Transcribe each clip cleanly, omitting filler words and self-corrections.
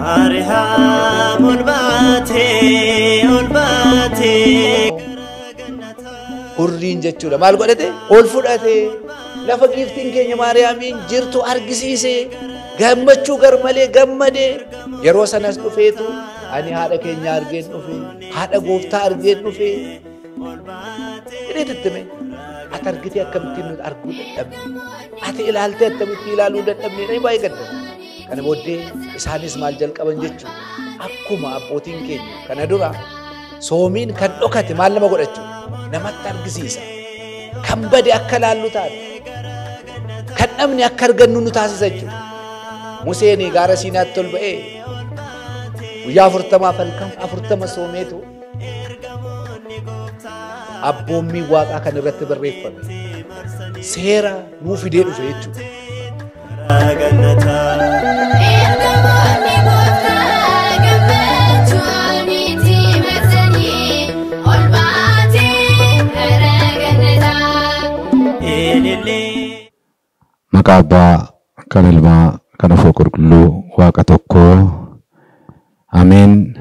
Mariha ulbate Urriin jechuudha maal godhate ol fudhate lafa giftiin keenya Maariyaamiin jirtu argisiise gammachuu garmalee gammade yeroo sanas dhufeetu ani haadha keenya argeen dhufe haadha gooftaa argeen dhufe Ireettime ati argitee akkamittiin nuti arguu dadhabne ati ilaaltee akkamittiin ilaaluu dadhabne ni baay'ee gadda kana booddee isaanis maal jalqaban jechuudha akkuma abbootiin keenya kana dura soomiin kan dhokate maal nama godhachuu namatti argisiisa kan bade akka laallu taate kan dhabne akka argannu nu taasisa jechuudha Museen gaara Siinaatti ol ba'ee guyyaa 40 soomeetu abboommii waaqaa kan irratti barreeffame seera nuu fidee dhufe jechuudha. Maqaa Abbaa kan Ilmaa kan Hafuura Qulqulluu Waaqa tokkoo Ameen.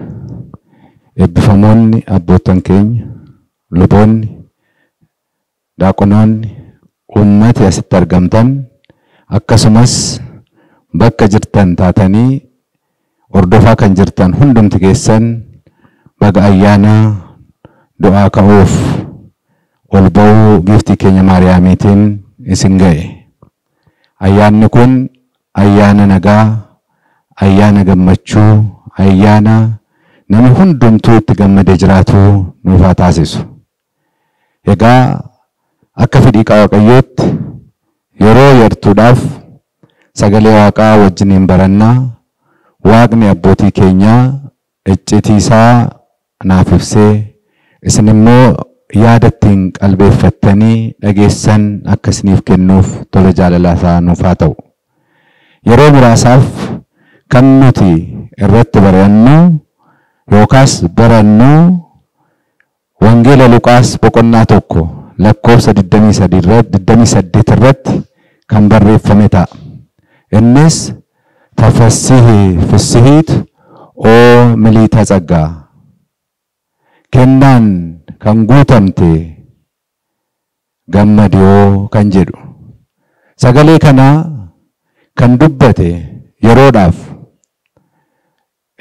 Eebbifamoonni abboottan keenya luboonni daaqonoonni ummati asitti argamtan akkasumas bakka jirtan taatanii hordofaa kan jirtan hundumti keessan baga ayyaana du'aa ka'uuf ol ba'uu giftii keenya Maariyaamiitiin isin ga'e. Ayyaanni kun ayyaana nagaa, ayyaana gammachuu, ayyaana namni hundumtuu itti gammadee jiraatu nuuf haa taasisu. Egaa akka fedhii Waaqayyootti yeroo yartuudhaaf sagalee Waaqaa wajjiniin barannaa Waaqni abbootii keenyaa iccitii isaa naaf ibsee isin immoo yaada ittiin qalbeeffattanii dhageessan akka isiniif kennuuf tola jaalalaa isaa nuuf haa ta'u. Yeroo muraasaaf kan nuti irratti barannu yookaas barannu Wangeela Luqaas boqonnaa 1 lakkoofsa 28 irratti kan barreeffame ta'a. Innis tafassihi fisihiit oo miliita tsaggaa kennaan kan guutamte gammadiyoo kan jedhu. Sagalee kana kan dubbate yeroodhaaf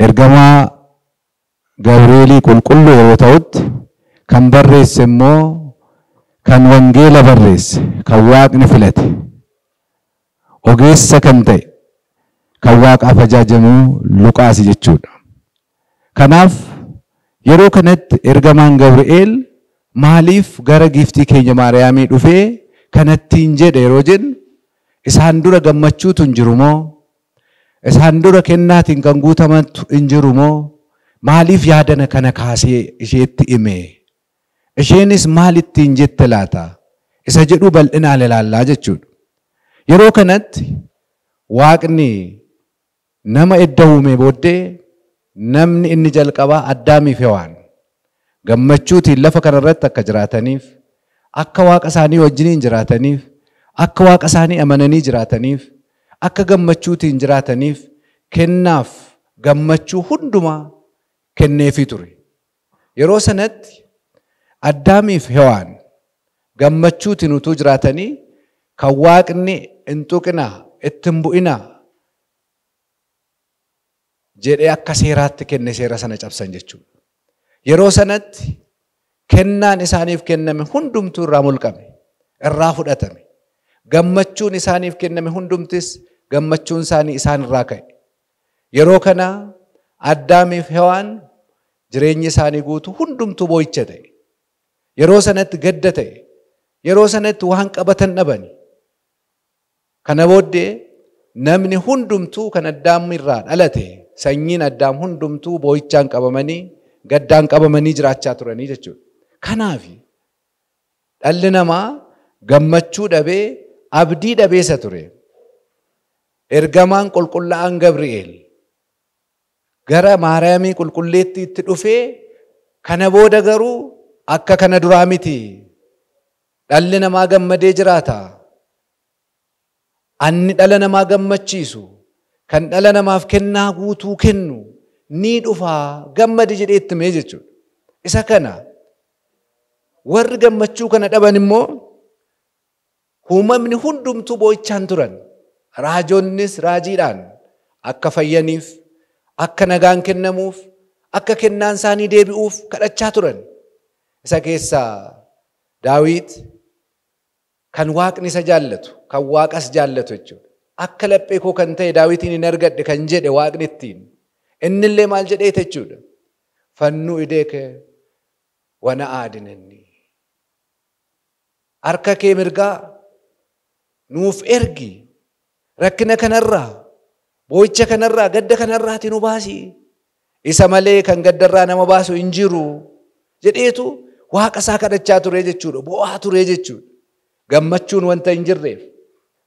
ergamaa Gabrielii qulqulluu yeroo ta'utti kan barreesse immoo kan wangeela barreesse kan Waaqni filate ogeessa kan ta'e kan Waaqaaf ajaajamu Luqaas jechuudha. Kanaaf yeroo kanatti ergamaan Gabriel maaliif gara giftii keenya Maariyaamii dhufee kanattiin jedhe yeroo jennu isaan dura gammachuutu hin jiru moo isaan dura kennaatiin kan guutamantu hin jiru moo maaliif yaadana kana kaasee isheetti hime isheenis maalittiin jette laata isa jedhu bal'inaan ilaallaa jechuudha. Yeroo kanatti Waaqni nama edda uume booddee namni inni jalqabaa Addaamiif Hewaan gammachuutiin lafa kanarratti akka jiraataniif akka Waaqa isaanii wajjiniin jiraataniif akka Waaqa isaanii amananii jiraataniif akka gammachuutiin jiraataniif kennaaf gammachuu hundumaa kenneefii ture. Yeroo sanatti Addaamiif Hewaan gammachuutiin utuu jiraatanii kan Waaqni hin tuqinaa ittiin bu'inaa jedhee akka seeraatti kenne seera sana cabsan jechuudha. Yeroo sanatti kennaan isaaniif kenname hundumtuu irraa mulqame, irraa fudhatame. Gammachuun isaaniif kenname hundumtis gammachuun isaanii isaan irraa ka'e. Yeroo kana Addaamiif Hewaan jireenyi isaanii guutu hundumtuu boo'icha ta'e. Yeroo sanatti gadda ta'e. Yeroo sanatti waan qabatan dhabani. Kana booddee namni hundumtuu kan Addaam irraa dhalate sanyiin Addaam hundumtuu boo'ichaan qabamanii gaddaan qabamanii jiraachaa turanii jechuudha. Kanaaf dhalli namaa gammachuu dhabee abdii dhabeessa ture. Ergamaan qulqullaa'aan Gabriel gara Maariyaamii qulqulleetti itti dhufee kana booda garuu akka kana duraa miti. Dhalli namaa gammadee jiraata. Anni dhala namaa gammachiisu kan dhala namaaf kennaa guutuu kennu ni dhufaa gammadi jedhee itti himee jechuudha. Isa kana warri gammachuu kana dhaban immoo uumamni hundumtuu boo'ichaan turan. Raajonnis raajiidhaan akka fayyaniif, akka nagaan kennamuuf, akka kennaan isaanii deebi'uuf kadhachaa turan. Isa keessaa Daawit kan Waaqni isa jaallatu, kan Waaqas jaallatu jechuudha. Akka laphee koo kan ta'e Daawitiin hin argadhe kan jedhe Waaqni ittiin. Innillee maal jedhee jechuudha? Fannuu ideeke wana aadinanni. Harka kee mirgaa nuuf ergi. Rakkina kanarraa, boo'icha kanarraa, gadda kanarraati nu baasi. Isa malee kan gaddarraa nama baasu hin jiru jedheetu Waaqa isaa kadhachaa ture jechuudha. Boo'aa ture jechuudha. Gammachuun wanta hin jirreef,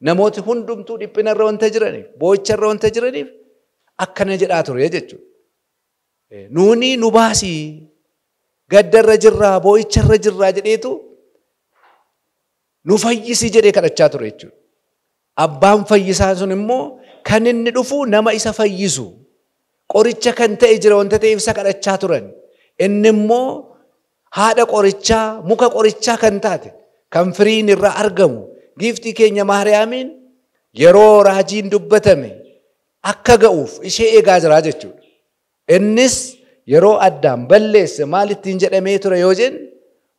namooti hundumtuu dhiphinarra wanta jiraniif, boo'icharra wanta jiraniif akkana jedhaa ture jechuudha. Nuuni nu baasi, gaddarra jirraa, boo'icharra jirraa jedheetu nu fayyisi jedhee kadhachaa ture jechuudha. Abbaan fayyisaa sun immoo kan inni dhufu nama isa fayyisu. Qoricha kan ta'e jira wanta ta'eef isa kadhachaa turan. Inni immoo haadha qorichaa, muka qorichaa kan taate, kan firiin irraa argamu, giiftii keenya Maariyaamiin yeroo raajiin dubbatame akka ga'uuf ishee eegaa jira jechuudha. Innis yeroo Addaam balleesse maal ittiin jedhamee ture yoo jennu,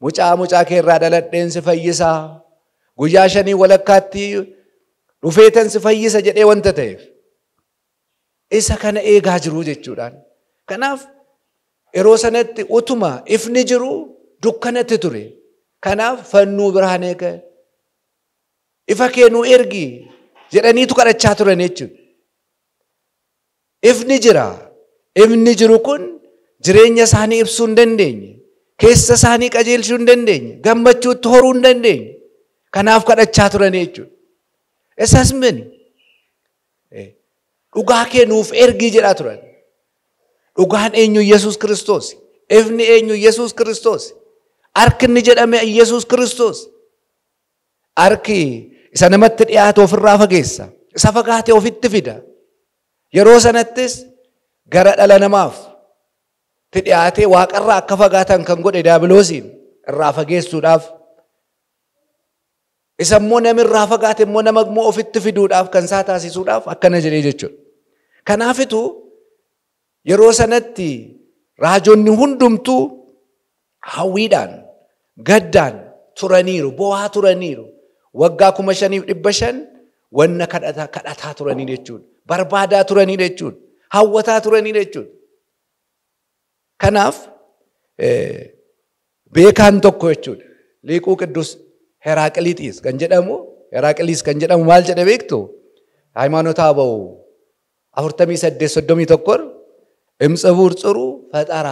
mucaa kee irraa dhaladheen si fayyisaa, guyyaa 5 walakkaatti dhufeetan si fayyisa jedhee wanta ta'eef isa kana eegaa jiru jechuudhaan. Kanaaf yeroo sanatti utuma ifni jiru dukkanatti ture. Kanaaf fannuu birhaan eega, ifa kee nuu ergi jedhaniitu kadhachaa turan jechuudha. Ifni jira. Ifni jiru kun jireenya isaanii ibsuu hin dandeenye, keessa isaanii qajeelchuu hin dandeenye, gammachuutti horuu hin dandeenye. Kanaaf kadhachaa turan jechuudha. Isas mini dhugaa kee nuuf ergi jedhaa turan. Dhugaan eenyu? Yesuus Kiristoos. Ifni eenyu? Yesuus Kiristoos. Harki inni jedhame Yesuus Kiristoos. Harki isa namatti dhiyaate ofirraa fageessa, isa fagaate ofitti fida. Yeroo sanattis gara dhala namaaf dhiyaate Waaqarraa akka fagaatan kan godhe Daabiloosiin irraa fageessuudhaaf, isa immoo nama irraa fagaate immoo nama immoo ofitti fiduudhaaf kan isaa taasisuudhaaf akkana jedhee jechuudha. Kanaafitu yeroo sanatti raajonni hundumtuu hawwiidhaan, gaddaan turaniiru, boo'aa turaniiru. Waggaa 5,500 wanna kadhataa turanii jechuudha. Barbaadaa turanii jechuudha. Hawwataa turanii jechuudha. Kanaaf beekaan tokko jechuudha. Liiquu Qidduus Heraaqliis kan jedhamu maal jedhe beektu? ሃይማኖተ አበው 48:31 እምጽቡር ጽሩ ፈጠራ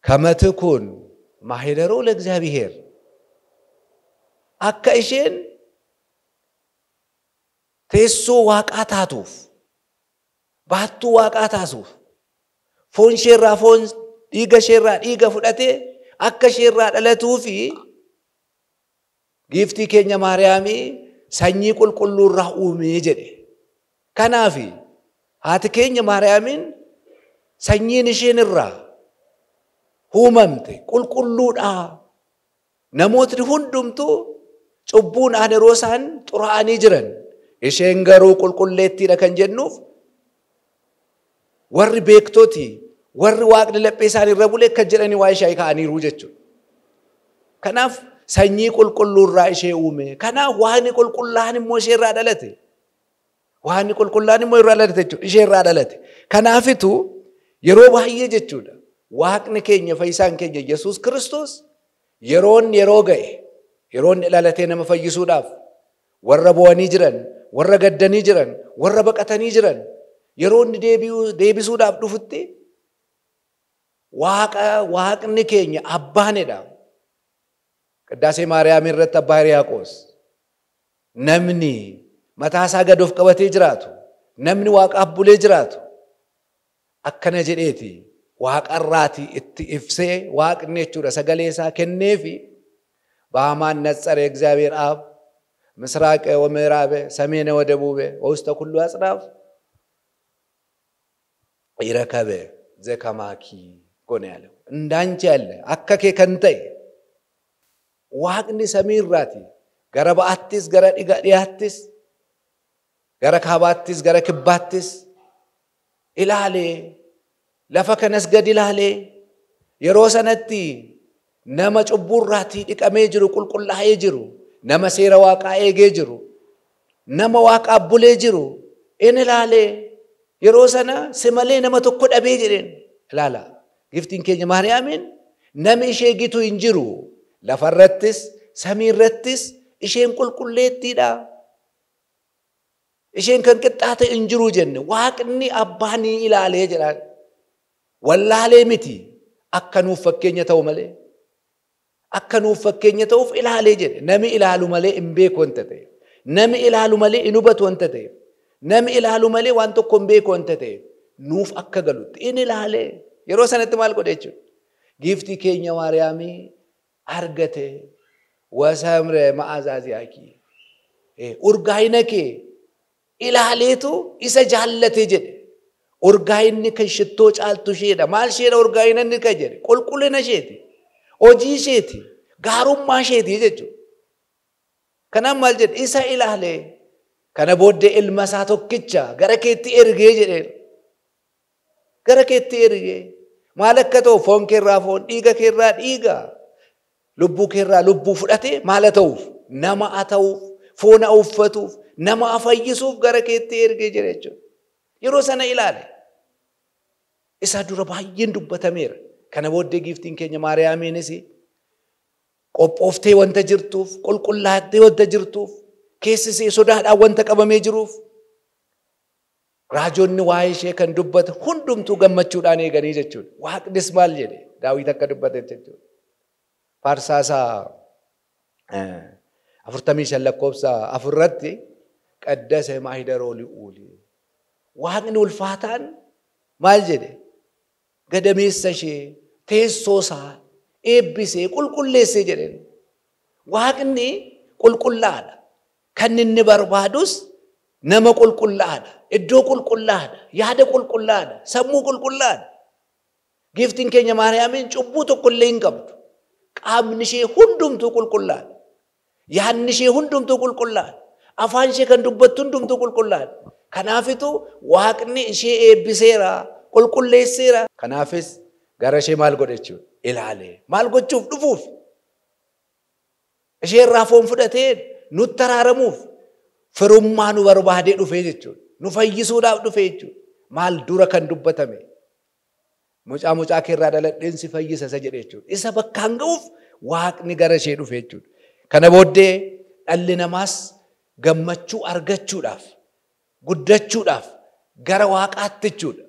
ከመትኩን ማህደሮ ለእግዚአብሔር akka isheen teessoo waaqaa taatuuf, baattuu waaqaa taasuuf, foon isheerraa foon, dhiiga isheerraa dhiiga fudhatee akka isheerraa dhalatuu fi giiftii keenya Maariyaamii sanyii qulqulluurraa uumee jedhe. Kanaaf haati keenya Maariyaamiin sanyiin isheen irraa uumamte qulqulluudhaa. Namootni hundumtuu cubbuudhaan yeroo isaan xuraa'anii jiran, isheen garuu qulqulleettiidha kan jennuuf warri beektooti, warri Waaqni laphee isaanii irra bulee kan jedhanii waa ishee ka'aniiru jechuudha. Kanaaf sanyii qulqulluurraa ishee uume. Kanaaf waan qulqullaa'an immoo ishee irraa dhalate. Waan qulqullaa'an immoo irraa dhalate jechuudha. Ishee irraa dhalate. Kanaafitu yeroo baay'ee jechuudha Waaqni keenya fayyisaan keenya Yesuus Kiristoos yeroo ga'e, yeroon dhalatee nama fayyisuudhaaf warra boo'anii jiran, warra gaddanii jiran, warra baqatanii jiran yeroon deebisuudhaaf dhufutti Waaqni keenya abbaanedha. Qiddaasee Maariyaam irratti abbaa Hiriyaaqoos namni mataa isaa gad of qabatee jiraatu, namni Waaqaaf bulee jiraatu akkana jedheeti Waaqarraati itti ibsee Waaqni jechuudha sagalee isaa kenneefi በአማን ነጸረ እግዚአብሔር አብ ምስራቅ ወምዕራብ ሰሜን ወደቡብ ወውስተ ኩሉ አጽናፍ ይረከበ ዘከማኪ ጎነ ያለው እንዳንቺ ያለ አከኬ ከንተይ waaqni samiirraati gara ba'aattis gara dhiyaattis gara kaabaattis gara kibbaattis ilaalee lafa kanas gad ilaalee yeroo sanatti nama cubburraatii dhiqamee jiru qulqullaa'ee jiru nama seera waaqaa eegee jiru nama waaqaa bulee jiru in ilaalee yeroo sana simalee nama tokko dhabee jedheen ilaala giftiin keenya maariyaamiin nami ishee gitu hin jiru lafarrattis samiirrattis isheen qulqulleettiidha isheen kan qixxaate hin jiru jenne waaqni abbaanii ilaalee jedhaan wallaalee miti akka nuuf fakkeenya ta'u malee akka nuuf fakkeenya ta'uuf ilaalee jedhe nami ilaalu malee hin beeku wanta ta'e nami ilaalu malee hin hubatu wanta ta'e nami ilaalu malee waan tokko hin beeku wanta ta'e nuuf akka galutti in ilaalee yeroo sanatti maal godhe jechuudha giftii keenya maariyaamii argate wasamre ma'azaziyaaki urgaayina kee ilaaleetu isa jaallate jedhe urgaayinni kan shittoo caaltu isheedha maal isheedha urgaayinni kan jedhe qulqullina isheeti hojii isheeti gaarummaa isheeti jechuudha kanaan maal jedhe isa ilaalee kana booddee ilma isaa tokkicha gara keetti ergee jedhe gara keetti ergee maal akka ta'u foon keerraa foon dhiiga keerraa dhiiga lubbuu keerraa lubbuu fudhate maal ta'uuf nama ta'uuf foona uffatuuf nama fayyisuuf gara keetti ergee jedhe jechuudha yeroo sana ilaale isa dura baay'een dubbatameera kana booddee giftiin keenya maariyaamiinis qophooftee wanta jirtuuf qulqullaattee wanta jirtuuf keessisee sodaadhaan wanta qabamee jiruuf raajonni waa'ee ishee kan dubbata hundumtuu gammachuudhaan eeganii jechuudha waaqnis maal jedhe daawit akka dubbate jechuudha farsaasaa 45 lakkoofsa 4 irratti qaddasa maahidaroo li'uuli waaqni ulfaataan maal jedhe gadameessa ishee teessoo isaa eebbisee qulqulleessee jedhe waaqni qulqullaadha kan inni barbaadus nama qulqullaadha iddoo qulqullaadha yaada qulqullaadha sammuu qulqullaadha giftiin keenya maariyaamiin cubbuu tokko illee hin qabdu qaamni ishee hundumtuu qulqullaadha yaadni ishee hundumtuu qulqullaadha afaan ishee kan dubbattu hundumtuu qulqullaadha kanaafitu waaqni ishee eebbiseera qulqulleesseera kanaafis gara ishee maal godhe jechuudha ilaalee maal gochuuf dhufuuf ishee irraa foon fudhatee nutti araaramuuf firummaa nu barbaadee dhufee jechuudha nu fayyisuudhaaf dhufee jechuudha maal dura kan dubbatame mucaa keerraa dhaladheen si fayyisa isa jedhe jechuudha isa bakkaan ga'uuf waaqni gara ishee dhufee jechuudha kana booddee dhalli namaas gammachuu argachuudhaaf guddachuudhaaf gara waaqaatti jechuudha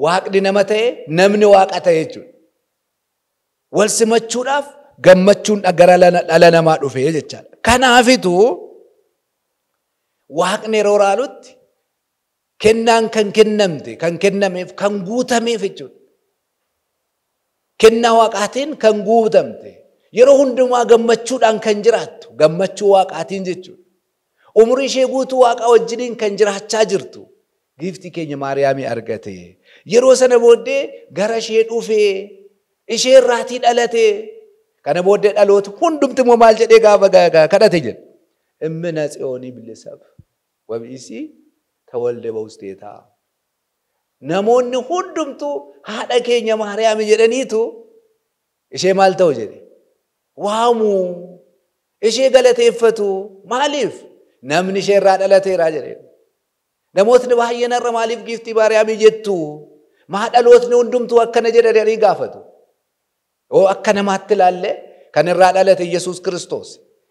waaqni nama ta'e namni waaqa ta'e jechuudha wal simachuudhaaf gammachuun gara dhala namaa dhufee jechaadha kanaafitu waaqni yeroo raalutti kennaan kan kennamte kan kennameef kan guutameef jechuudha kennaa waaqaatiin kan guutamte yeroo hundumaa gammachuudhaan kan jiraattu gammachuu waaqaatiin jechuudha umrii ishee guutuu waaqa wajjiniin kan jiraachaa jirtu giftii keenya maariyaamii argate yeroo sana booddee gara ishee dhufee ishee irraatii dhalate kana booddee dhaloota hundumti immoo maal jedhee gaafa kadhate jedhe immina tsiyoonii bilisab wabiisi tawalde bawusteeta namoonni hundumtu haadha keenya maariyaamii jedhaniitu ishee maal ta'u jedhe waamu ishee galateeffatu maaliif namni ishee irraa dhalateera jedhe namootni baay'een irra maaliif giftii maariyaamii jettu maa dhalootni hundumtuu akkana jedhanii gaafatu oo akka namaatti ilaalle kan irraa dhalate Yesuus Kiristoos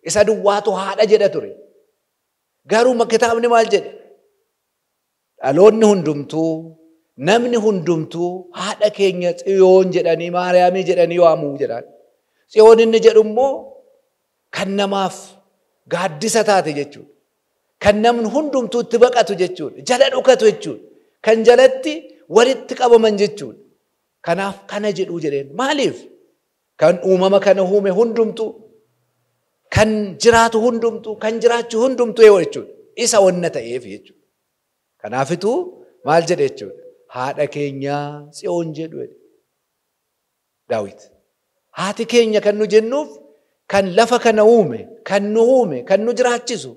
isa duwwaatu haadha jedha ture garuu kitaabni maal jedhe dhaloonni hundumtuu namni hundumtuu haadha keenya tsiyoon jedhanii maariyaamii jedhanii waamuu jedhan tsiyoon inni jedhu immoo kan namaaf gaaddisa taate jechuudha kan namni hundumtuu itti baqatu jechuudha jala dhukatu jechuudha kan jalatti walitti qabaman jechuudha kanaaf kana jedhuu jedheen maaliif kan uumama kana uume hundumtuu kan jiraatu hundumtu kan jiraachu hundumtu yoo jechuudha. Isa wanna ta'eef jechuudha. Kanaafitu maal jedhe jechuudha. Haadha keenya Tsiyoon jedhu Daawit. Haati keenya kan nu jennuuf kan lafa kana uume, kan nu uume, kan nu jiraachisu.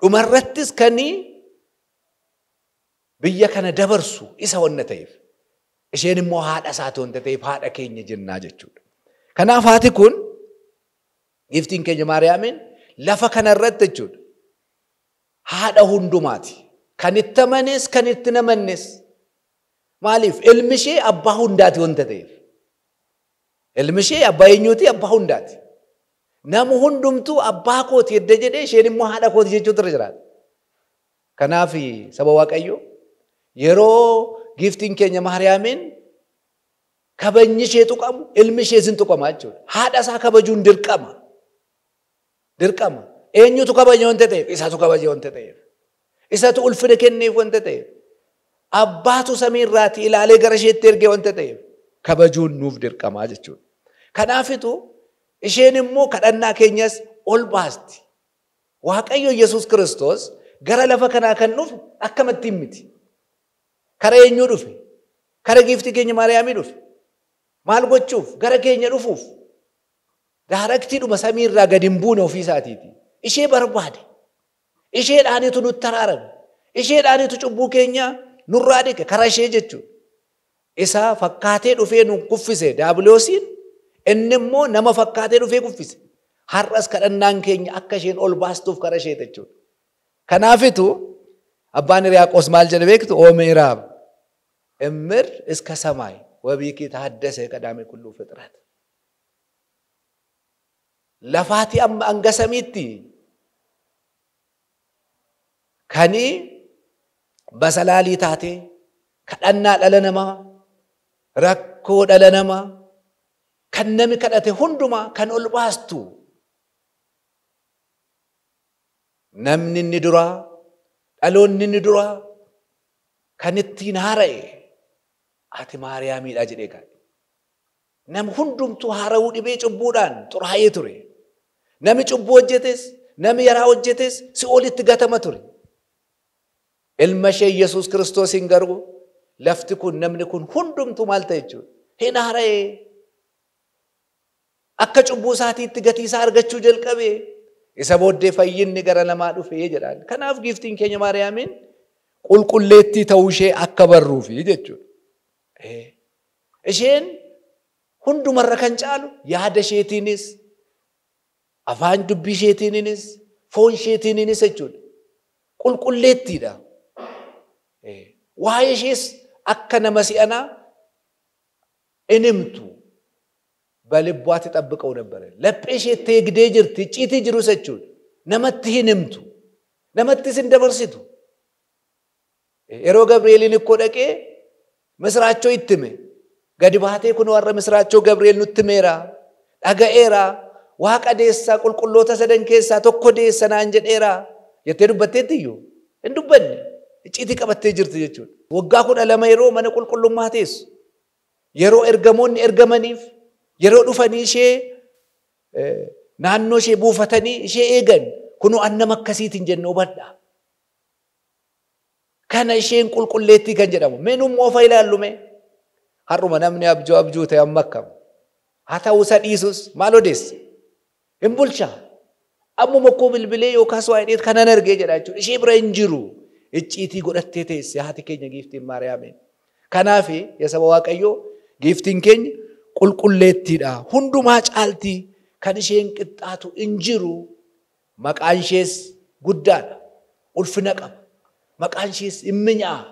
Dhumarrattis kan biyya kana dabarsu isa wanna ta'eef. Isheen immoo haadha isaati wanta ta'eef haadha keenya jennaa jechuudha. Kanaaf haati kun Giftiin keenya Maariyaamiin lafa kanarratti jechuudha. Haadha hundumaati. Kan itti amanes, kan itti hin amannes. Maaliif? Ilmi ishee abbaa hundaati wanta ta'eef. Ilmi ishee abbaa eenyuuti? Abbaa hundaati. Nama hundumtuu abbaa kooti edda jedhee isheen immoo haadha kooti jechuutu irra jiraata. Kanaaf saba Waaqayyoo yeroo Giftiin keenya Maariyaamiin kabajni ishee tuqamu, ilmi ishee sin tuqama jechuudha. Haadha isaa kabajuun dirqama. Dirqama. Eenyutu kabaja wanta ta'eef? Isaatu kabaja wanta ta'eef. Isaatu ulfina kenneef wanta ta'eef. Abbaatu samiirraati ilaalee gara isheetti ergee wanta ta'eef kabajuun nuuf dirqamaa jechuudha. Kanaafitu isheen immoo kadhannaa keenyas ol baasti. Waaqayyo Yesuus Kiristoos gara lafa kanaa kan dhufe akkamittiin miti. Kara eenyuu dhufe? Kara Giftii keenya Maariyaamii dhufe. Maal gochuuf? Gara keenya dhufuuf. Daaraktiidhuma samiirraa gadi hin buune ofii isaatiiti. Ishee barbaade. Isheedhaanitu nutti araarame. Isheedhaanitu cubbuu keenya nurraa dhiqe. Kara ishee jechuudha. Isa fakkaatee dhufee nu kuffise Daabiloosiin. Inni immoo nama fakkaatee dhufee kuffise. Har'as kadhannaan keenya akka isheen ol baastuuf kara ishee jechuudha. Kanaafitu Abbaan Hiriyaaqoos maal jedhe beektu? Oomeeraam እምር እስከ ሰማይ ወቢኪ ተሐደሰ ቀዳሜ ኩሉ ፍጥረት ለፋቲ አንገሰሚቲ ከኒ በሰላሊ ታቴ ከደና ደለነማ ረኮ ደለነማ ከነሚ ከደተ ሁንዱማ ከንኦልባስቱ ነምኒ ንዱራ ዳሎኒ ንዱራ ከንቲን ሃረኤ Ati Maariyaamiidha jedhee kaa'e. Nam hundumtuu harawuu dhibee cubbuudhaan xuraa'ee ture. Nami cubbuu hojjetes, nami yaraa hojjetes si'oolitti gatama ture. Ilma ishee Yesuus Kiristoosiin garuu lafti kun namni kun hundumtuu maal ta'e jechuudha. Hin hara'ee. Akka cubbuu isaatiitti gatii isaa argachuu jalqabee isa booddee fayyinni gara namaa dhufee jedhaan. Kanaaf Giftiin keenya Maariyaamiin qulqulleettii ta'uu ishee akka barruufi jechuudha. Isheen hundumarra kan caalu yaada isheetiinis afaan dubbii isheetiinis foon isheetiinis jechuudha. Qulqulleettiidha. Waa'ee ishees akka nama si'anaa inimtu balibbaatti xabbiqa'uu dabbare. Laphee isheetti eegdee jirti icciitii jirus jechuudha. Namatti hin himtu. Namattis hin dabarsitu. Yeroo Gabri'eeliin ikkoo dhaqee Misraachoo ittime. Gadi baatee kun warra Misraachoo Gabri'eel nutti himeera. Dhaga'eera. Waaqa deessaa qulqulloota sadan keessaa tokko deessa naan jedheera. Jettee dubbatteetti iyyuu hin dubbanne. Icciitii qabattee jirti jechuudha. Waggaa 12 yeroo mana qulqullummaa teessu. Yeroo ergamoonni ergamaniif yeroo dhufanii ishee naannoo ishee buufatanii ishee eegan kunoo annama akkasiitiin jennee hubadhaa. Kana isheen qulqulleettii kan jedhamu. Meenummoo ofa ilaallume. Har'uma namni abjuu ta'e amma akkam. Haa ta'uu isa dhiisus maal odeesse? Hin bulchaa. Ammuma koo bilbilee yookaas waa hidheet kanan argee jedha jechuudha. Ishee bira hin jiru. Icciitii godhattee teesse haati keenya Giftiin Maariyaamiin. Kanaaf yaa saba Waaqayyoo Giftiin keenya qulqulleettiidha. Hundumaa caaltii kan isheen qixxaatu hin jiru. Maqaan ishees guddaadha. Ulfina qaba. Maqaan ishees hin minyaa'a.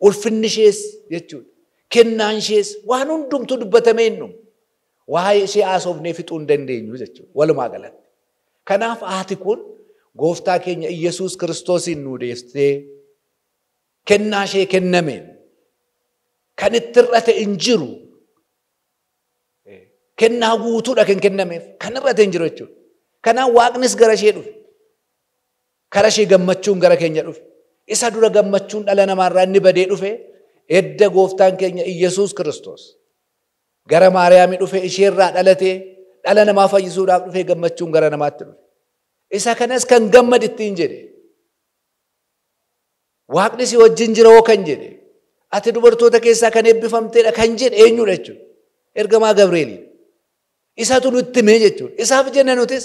Ulfinni ishees jechuudha. Kennaan ishees waan hundumtuu dubbatamee hin dhumu. Waa'ee ishee haasofnee fixuu hin dandeenyu jechuudha. Walumaa galatti. Kanaaf haati kun Gooftaa keenya Yesuus Kiristoosiin nu deessee kennaa ishee kennameen kan itti hir'ate hin jiru. Kennaa guutuudha kan kennameef kan hir'ate hin jiru jechuudha. Kanaaf Waaqnis gara ishee dhufe. Kara ishee gammachuun gara keenya dhufe. Isa dura gammachuun dhala namaarraa inni badee dhufe edda Gooftaan keenya Yesuus Kiristoos gara Maariyaamii dhufe isheerraa dhalatee dhala namaa fayyisuudhaaf dhufee gammachuun gara namaatti dhufe. Isa kanas kan gammad ittiin jedhe. Waaqni si wajjin jira hoo kan jedhe. Ati dubartoota keessaa kan eebbifamteedha kan jedhe eenyudha jechuudha. Ergamaa Gabreelii. Isatu nutti himee jechuudha. Isaaf jenna nutis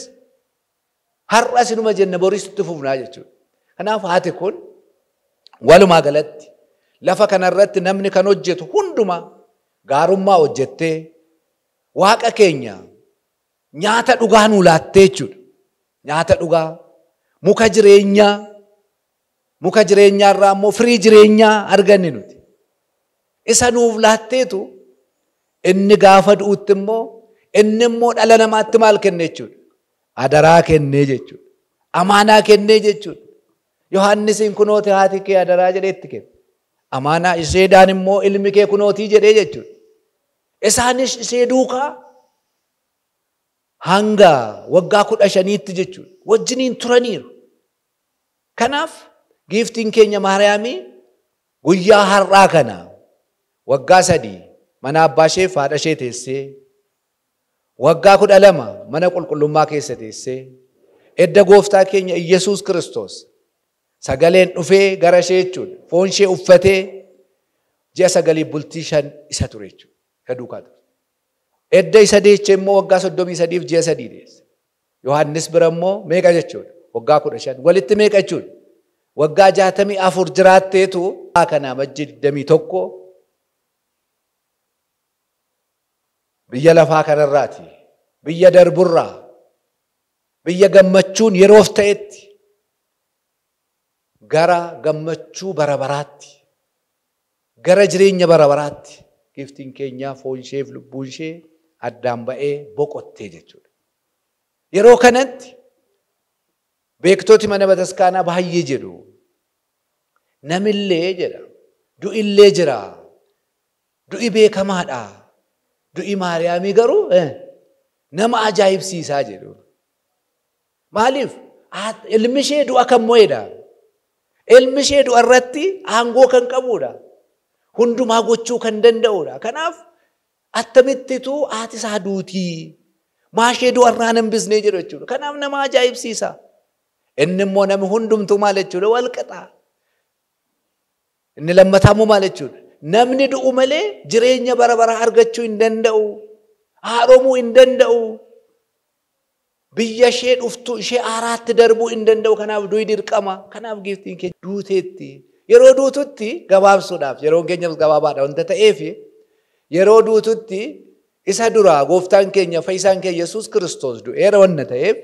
har'a sinuma jenna boris itti fufnaa jechuudha. Kanaaf haati kun walumaa galatti lafa kanarratti namni kan hojjetu hundumaa gaarummaa hojjettee Waaqa keenya nyaata dhugaa nuu laattee jechuudha. Nyaata dhugaa muka jireenyaa irraa immoo firii jireenyaa arganne nuti. Isa nuuf laatteetu inni gaafa du'utti immoo inni immoo dhala namaatti maal kenne jechuudha. Adaraa kennee jechuudha. Amaanaa kennee jechuudha. Yohaannisiin kunooti haati kee adaraa jedhee itti kenne. Amaanaa isheedhaan immoo ilmi kee kunootii jedhee jechuudha. Isaanis ishee duukaa hanga waggaa 15tti jechuudha. Wajjiniin turaniiru. Kanaaf giiftiin keenya Maariyaamii guyyaa har'aa kana waggaa 3 mana abbaa ishee fi haadha ishee teessee waggaa 12 mana qulqullummaa keessa teessee edda gooftaa keenya Iyyasuus Kiristoos sagaleen dhufee gara ishee jechuudha. Foon ishee uffatee ji'a 9 bultii 5 isa ture jechuudha. Ka duukaa ture. Edda isa deechee immoo waggaa 33 ji'a 3 deesse. Yohaannis bira immoo meeqa jechuudha? Waggaa 15. Walitti meeqa jechuudha? Waggaa 64 jiraatteetu kana majji 21 biyya lafaa kanarraati. Biyya darburraa. Biyya gammachuun yeroof ta'etti gara gammachuu bara baraatti. Gara jireenya bara baraatti. Giiftiin keenya foon ishee fi lubbuun ishee addaan ba'ee boqottee jechuudha. Yeroo kanatti beektooti mana bataskaanaa baay'ee jedhu. Namillee jedha. Du'illee jira. Du'i beekamaadha. Du'i Maariyaamii garuu nama ajaa'ibsiisaa jedhu. Maaliif? Ilmi ishee du'a kan mo'edha. Ilmi ishee du'a irratti aangoo kan qabudha. Hundumaa gochuu kan danda'udha. Kanaaf attamittitu haati isaa duutii. Maashee du'a irraa hin hambisnee jedhu jechuudha. Kanaaf nama ajaa'ibsiisa. Inni immoo namni hundumtuu maal jechuudha? Wal qixa. Inni lammataamu maal jechuudha? Namni du'u malee jireenya bara baraa argachuu hin danda'u. Haaromuu hin danda'u. Biyya ishee dhuftu ishee aaraatti darbuu hin danda'u. Kanaaf du'i dirqama. Kanaaf giiftiin keenya duuteetti. Yeroo duututti gabaabsuudhaaf yeroon keenyas gabaabaadha wanta ta'eef yeroo duututti isa duraa gooftaan keenya fayyisaan keenya Yesuus Kiristoos du'eera wanna ta'eef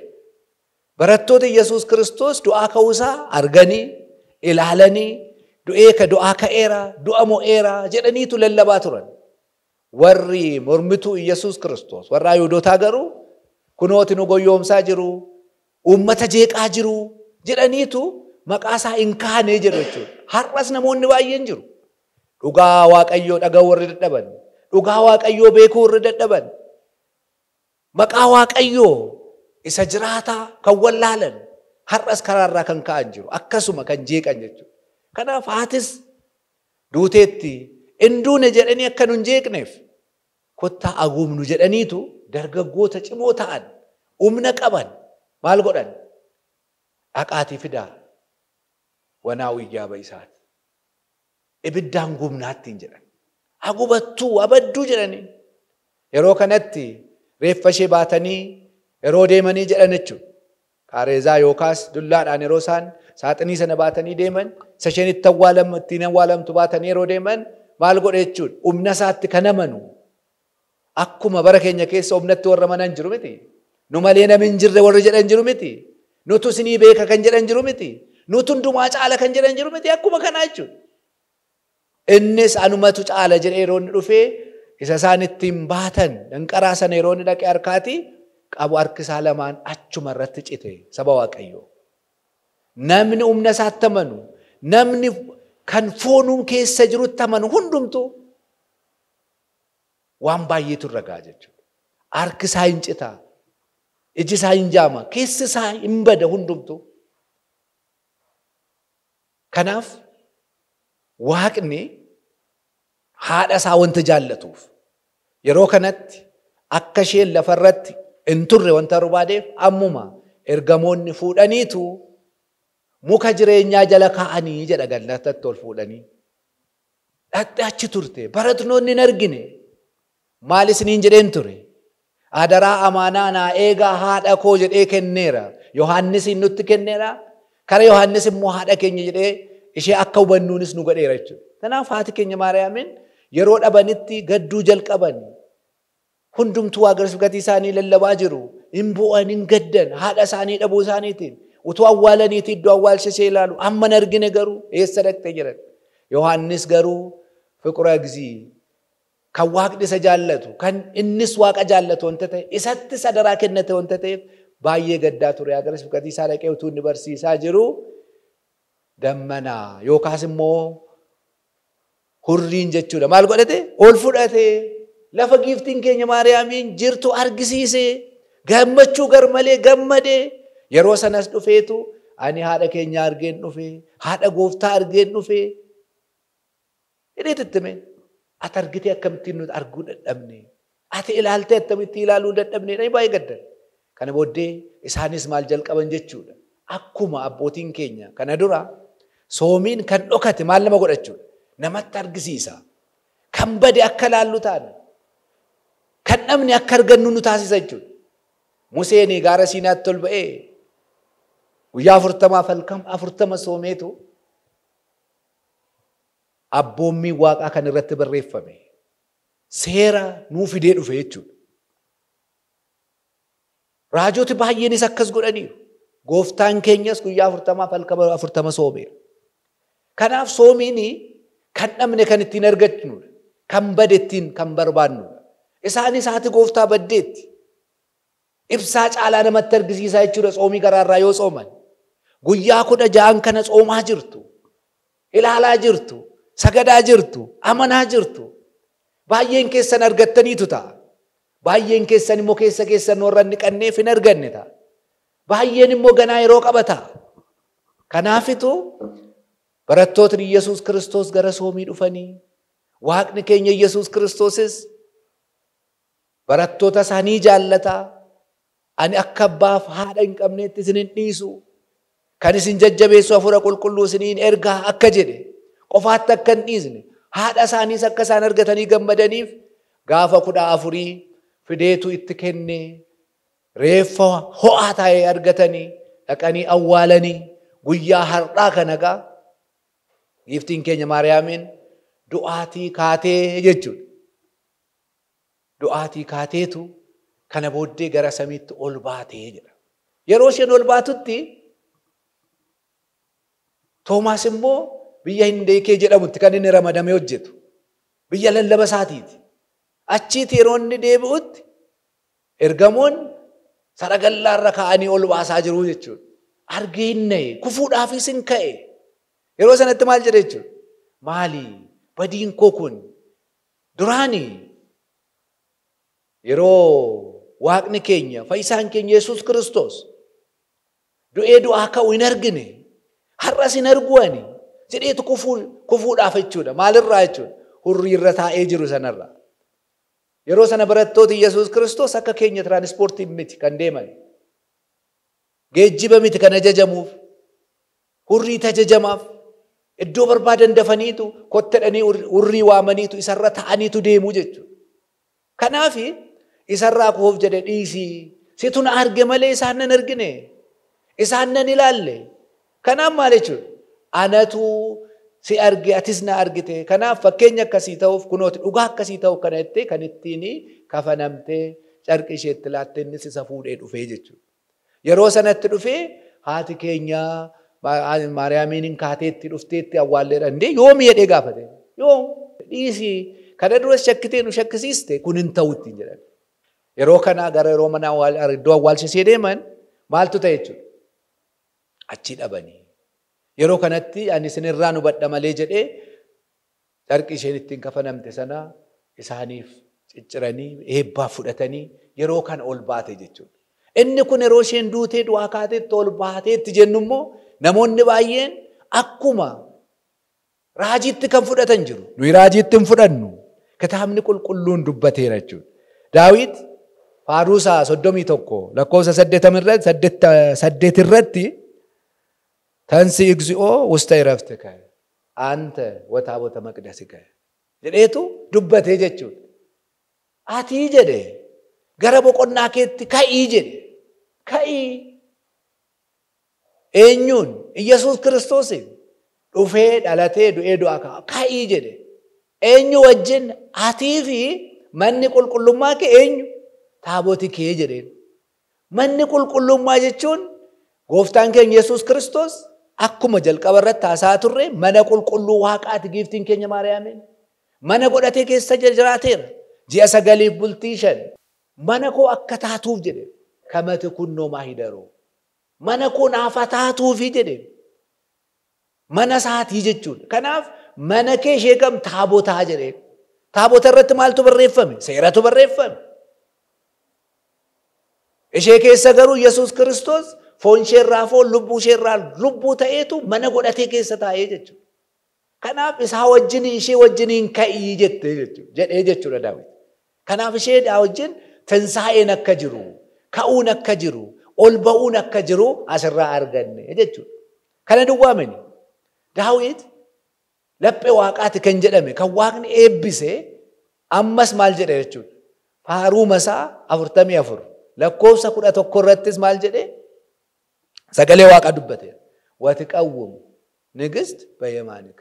barattoota Yesuus Kiristoos du'aa ka'uusaa arganii ilaalanii du'ee ka du'aa ka'eera du'a mo'eera jedhaniitu lallabaa turan. Warri mormituu Yesuus Kiristoos warra Ayihudootaa garuu kunooti nu goyyoomsaa jiru uummata jeeqaa jiru jedhaniitu maqaa isaa hin kaanee jedhu jechuudha. Har'as namoonni baay'een jiru. Dhugaa Waaqayyoo dhaga'uu warri dadhaban. Dhugaa Waaqayyoo beekuu warri dadhaban. Maqaa Waaqayyoo isa jiraataa kan wallaalan har'as karaarraa kan ka'an jiru. Akkasuma kan jeeqan jechuudha. Kanaaf haatis duuteetti hin duune jedhanii akka nu hin jeeqneef kottaa aguumnu jedhaniitu dargaggoota cimoo ta'an humna qaban maal godhan? Dhaqaatii fidaa. Wanaawu ijaaaba isaati. Ibiddaan gubnaattiin jedhan. Hagubattuu abadduu jedhanii. Yeroo kanatti reeffa ishee baatanii yeroo deemanii jedhan jechuudha. Kaareezaa yookaas dullaadhaan yeroo isaan saaxinii sana baatanii deeman isa isheen ittiin awwaalamtu baatanii yeroo deeman maal godhe jechuudha. Humna isaatti kan amanu. Akkuma bara keenya keessa humnatti warra manan jiru miti. Nu malee namni hin jirre warri jedhan jiru miti. Nutu isinii beeka kan jedhan jiru miti. Nutu hundumaa caala kan jedhan jiru miti akkuma kanaa jechuudha. Innis anumatu caala jedhee yeroo inni dhufee isa isaan ittiin baatan danqaraa sana yeroo inni dhaqee harkaatii qabu harki isaa lamaan achuma irratti cite saba Waaqayyoo. Namni humna isaatti amanu, namni kan foonuun keessa jirutti amanu hundumtuu waan baay'eetu ragaa jechuudha. Harki isaa hin cita, iji isaa hin jaama, keessi isaa hin bada hundumtuu. Kanaaf Waaqni haadha isaa wanta jaallatuuf yeroo kanatti akka isheen lafarratti Inturre wanta barbaadeef ammuma ergamoonni fuudhaniitu muka jireenyaa jala kaa'anii jedha gallatatti ol fuudhanii. Dhaqxe achi turte barattoonni hin argine. Maal isiniin jedheen ture? Adaraa amaanaa naa eegaa haadha koo jedhee kenneera. Yohaannis nutti kenneera. Kara Yohaannis immoo haadha keenya jedhee ishee akka hubannuunis nu godheera jechuudha. Kanaaf haati keenya Maariyaamiin yeroo dhabanitti gadduu jalqaban. Hundumtuu Waaqni sibgatii isaanii lallabaa jiru. Hin bu'an hin gaddan haadha isaanii dhabuu isaaniitiin. Utuu awwaalaniiti iddoo awwaalchisee ilaalu amma hin argine garuu eessa dhaqxe jedhan. Yohaannis garuu fiqura gizii kan Waaqni isa jaallatu kan innis Waaqa jaallatu wanta ta'e isatti sadaraa kennate wanta ta'eef baay'ee gaddaa ture. Waaqni sibgatii isaa dhaqee utuu inni barsiisaa jiru dammanaa yookaas immoo hurriin jechuudha. Maal godhate? Ol fudhate lafa giiftiin keenya Maariyaamiin jirtu argisiise gammachuu garmalee gammadee yeroo sanas dhufeetu ani haadha keenya argeen dhufe haadha gooftaa argeen dhufe jedheetittime ati argitee akkamittiin nuti arguu dadhabne ati ilaaltee akkamitti ilaaluu dadhabne dhani baay'ee gaddan. Kana booddee isaanis maal jalqaban jechuudha. Akkuma abbootiin keenya kana dura soomiin kan dhokate maal nama godhachuudha. Namatti argisiisa. Kan bade akka laallu taana. Kan dhabne akka argannu nu taasisa jechuudha. Museen gaara Siinaatti ol ba'ee guyyaa 40 soomeetu abboommii Waaqaa kan irratti barreeffame seera nuu fidee dhufe jechuudha. Raajoti baay'eenis akkas godhaniiru. Gooftaan keenyas guyyaa 40 soomeera. Kanaaf soomiin kan dhabne kan ittiin argannudha. Kan bade ittiin kan barbaannudha. Isaanis haati gooftaa baddeetti. Ibsaa caalaa namatti argisiisaa jechuudha soomii garaarraa yoo sooman. Guyyaa 16 kana soomaa jirtu. Ilaalaa jirtu. Sagadaa jirtu. Amanaa jirtu. Baay'een keessan argattaniitu ta'a. Baay'een keessan immoo keessan warra inni qanneef hin arganne ta'a. Baay'een immoo ganaa yeroo qabata. Kanaafitu barattootni Yesuus Kiristoos gara soomii dhufanii Waaqni keenya Yesuus Kiristoosis barattoota isaanii jaallata. Ani akka abbaaf haadha hin qabneetti isin hin dhiisu. Kan isin jajjabeessu hafuura qulqulluu isiniin ergaa akka jedhe qofaatti akka hin dhiisne haadha isaaniis akka isaan argatanii gammadaniif gaafa 14 fideetu itti kenne reeffa ho'aa ta'e argatanii dhaqanii awwaalanii guyyaa har'aa kana gaa giiftiin keenya Maariyaamiin du'aatii kaatee jechuudha. Du'aatii kaateetu kana booddee gara samiitti ol baatee jedha. Yeroo isheen ol baatutti Toomaas immoo biyya Hindeekee jedhamutti kan inni ramadamee hojjetu. Biyya lallaba isaatiiti. Achiiti yeroo inni deebi'utti ergamoonni saragallaarra ka'anii ol baasaa jiru jechuudha. Argee inni kufuudhaafis hin ka'e. Yeroo sanatti maal jedhe jechuudha? Maali? Badiin koo kun duraanii yeroo Waaqni keenya fayyisaan keenya Yesuus Kiristoos du'ee du'aa ka'u hin argine. Har'as hin arguani. Jedheetu kufuudhaaf jechuudha. Maalirraa jechuudha? Hurrii irra taa'ee jiru sanarraa. Yeroo sana barattooti Yesuus Kiristoos akka keenya tiraanispoortii miti kan deeman. Geejjiba miti kan ajajamuuf. Hurrii tajajamaaf. Iddoo barbaadan dafaniitu kottadhanii hurrii waamaniitu isarra ta'aniitu deemuu jechuudha. Kanaaf isarraa kufuuf jedhe dhiisii. Situ na arge malee isaan nan argine. Isaan nan ilaalle. Kanaaf maal jechuudha? Anatu si arge atis na argite. Kanaaf fakkeenya akkasii ta'uuf kunooti dhugaa akkasii ta'uuf kana jettee kan ittiin kafanamtee carqi isheetti laattee innis isa fuudhee dhufee jechuudha. Yeroo sanatti dhufee haati keenya Maariyaamiin kaateetti dhufteetti awwaalleedha. Indee yoomi jedhee gaafate? Yoo dhiisii kana duras shakkitee nu shakkisiiste kun hin ta'u ittiin jedhan. Yeroo kana gara yeroo mana iddoo awwaalchisee deeman maaltu ta'e jechuudha? Achi dhabanii. Yeroo kanatti ani isinirraa nu badha malee jedhee carqi isheen ittiin kafanamte sana isaaniif cicciranii eebbaa fudhatanii yeroo kana ol baate jechuudha. Inni kun yeroo isheen duutee du'aa kaateetti ol baateetti jennu immoo namoonni baay'een akkuma raajiitti kan fudhatan jiru. Nuyi raajiitti hin fudhannu. Kitaabni qulqulluun dubbateera jechuudha. Daawit Faaruusaa 31 lakkoofsa 8 irratti tansi egzi'oo wusta iraftika anta wataabota maqdasika jedheetu dubbatee jechuudha. Atii jedhe gara boqonnaa keetti ka'ii jedhe. Ka'ii eenyuun Iyyasuus Kiristoosiin dhufee dhalatee du'ee du'aa ka'a. Ka'ii jedhe. Eenyu wajjin atii fi manni qulqullummaa kee eenyu? Taaboti kee jedheen. Manni qulqullummaa jechuun gooftaan keenya Iyyasuus Kiristoos akkuma jalqaba irratti haasaa turre mana qulqulluu Waaqaati giiftiin keenya Maariyaamiin. Mana godhatee keessa jiraateera. Ji'a 9 bultii 5. Mana koo akka taatuuf jedhe. Kamati kunnoo maahidaroo. Mana koo naaf taatuufi jedhe. Mana isaatii jechuudha. Kanaaf mana kee ishee kam taabotaa jedhe. Taabota irratti maaltu barreeffame? Seeratu barreeffame. Ishee keessa garuu Iyyasuus Kiristoos foon isheerraa foon lubbuu isheerraa lubbuu ta'eetu mana godhatee keessa taa'ee jechuudha. Kanaaf isaa wajjin ishee wajjiniin ka'ii jedhee jechuudha Daawit. Kanaaf ishee wajjin tinsaa'een akka jiru, ka'uun akka jiru, ol ba'uun akka jiru asirraa arganne jechuudha. Kana duwwaamani. Daawit laphee Waaqaati kan jedhame kan Waaqni eebbise ammas maal jedhe jechuudha. Faaruu masaa 44 lakkoofsa 11 irrattis maal jedhe? Sagalee Waaqa dubbate. Watiqawwim ንግሥት በየማንከ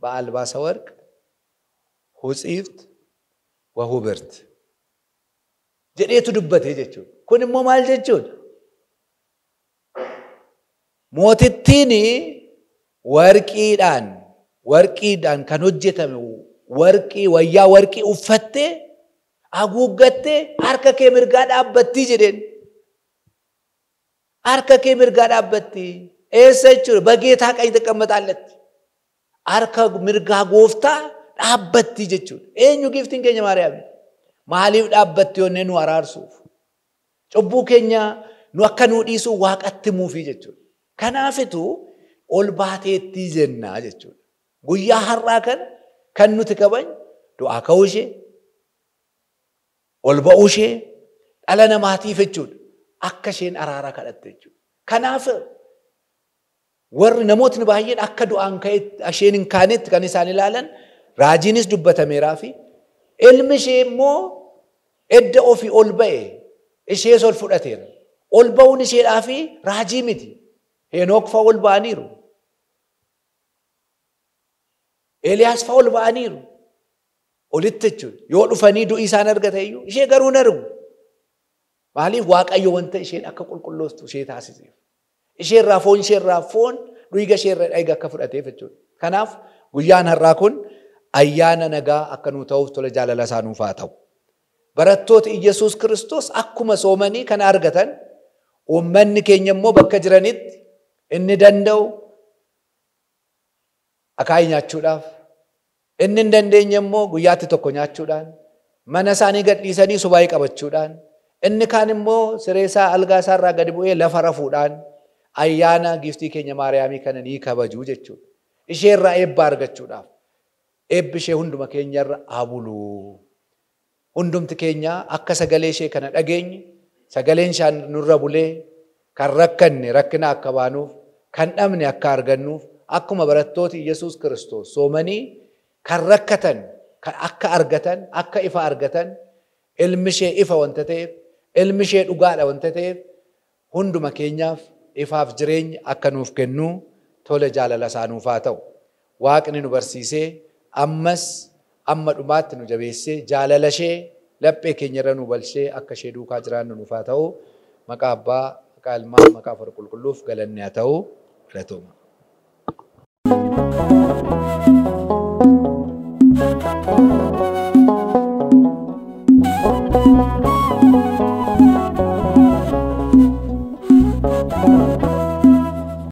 በአልባሰ ወርቅ ሁፂፍት ወሁብርት jedheetu dubbate jechuudha. Kun immoo maal jechuudha? Mootittiin warqiidhaan kan hojjetame warqii wayyaa warqii uffattee haguuggattee harka kee mirgaa dhaabbattii jedheen. Harka kee mirgaa dhaabbattii. Eessa jechuudha? Bageetaa qayyii taqammaxaallatti. Harka mirgaa gooftaa dhaabbattii jechuudha. Eenyu giiftiin keenya Maariyaam? Maaliif dhaabbatti yoonnee nu araarsuuf? Cubbuu keenya nu akka nu dhiisu Waaqatti muufi jechuudha. Kanaafitu ol baateettii jennaa jechuudha. Guyyaa har'aa kan nuti kabajnu du'aa ka'uu ishee, ol ba'uu ishee dhala namaatiif jechuudha. Akka isheen araara kadhatte jechuudha. Kanaaf warri namootni baay'een akka du'aan ka'etti isheen hin kaanetti kan isaan ilaalan raajiinis dubbatameeraa fi ilmi ishee immoo edda ofii ol ba'e ishees ol fudhateera. Ol ba'uun isheedhaa fi raajii miti. Henook fa'a ol ba'aniiru. Eeliyaas fa'a ol ba'aniiru. Olitti jechuudha. Yoo dhufanii du'i isaan argate iyyuu ishee garuu hin argu. Maaliif Waaqayyo wanta isheen akka qulqulloostu ishee taasiseef. Isheerraa foon dhiiga isheerraa dhiiga akka fudhateef jechuudha. Kanaaf guyyaan har'aa kun ayyaana nagaa akka nuu ta'uuf tola jaalala isaa nuuf haa ta'u. Barattoota Iyyasuus Kiristoos akkuma soomanii kana argatan uummanni keenya immoo bakka jiranitti inni danda'u akaayii nyaachuudhaaf inni hin dandeenye immoo guyyaatti tokko nyaachuudhaan mana isaanii gadhiisanii subaayii qabachuudhaan inni kaan immoo siree isaa algaa isaarraa gadi bu'ee lafa rafuudhaan ayyaana giiftii keenya Maariyaamii kana ni kabajuu jechuudha. Isheerraa eebba argachuudhaaf eebbi ishee hunduma keenyarra haa bulu. Hundumti keenya akka sagalee ishee kana dhageenye sagaleen ishaan nurra bulee kan rakkanne rakkina akka baanuuf kan dhabne akka argannuuf akkuma barattooti Iyyasuus Kiristoos soomanii kan rakkatan kan akka argatan akka ifa argatan ilmi ishee ifa wanta ta'eef ilmi ishee dhugaadha wanta ta'eef hunduma keenyaaf ifaaf jireenya akka nuuf kennu tola jaalala isaa nuuf haa ta'u. Waaqni nu barsiisee ammas amma dhumaatti nu jabeessee jaalala ishee laphee keenyarra nu balshee akka ishee duukaa jiraannu nuuf haa ta'u. Maqaa Abbaa, maqaa Ilmaa, maqaa Hafuura Qulqulluuf galanni haa ta'u. Galatooma.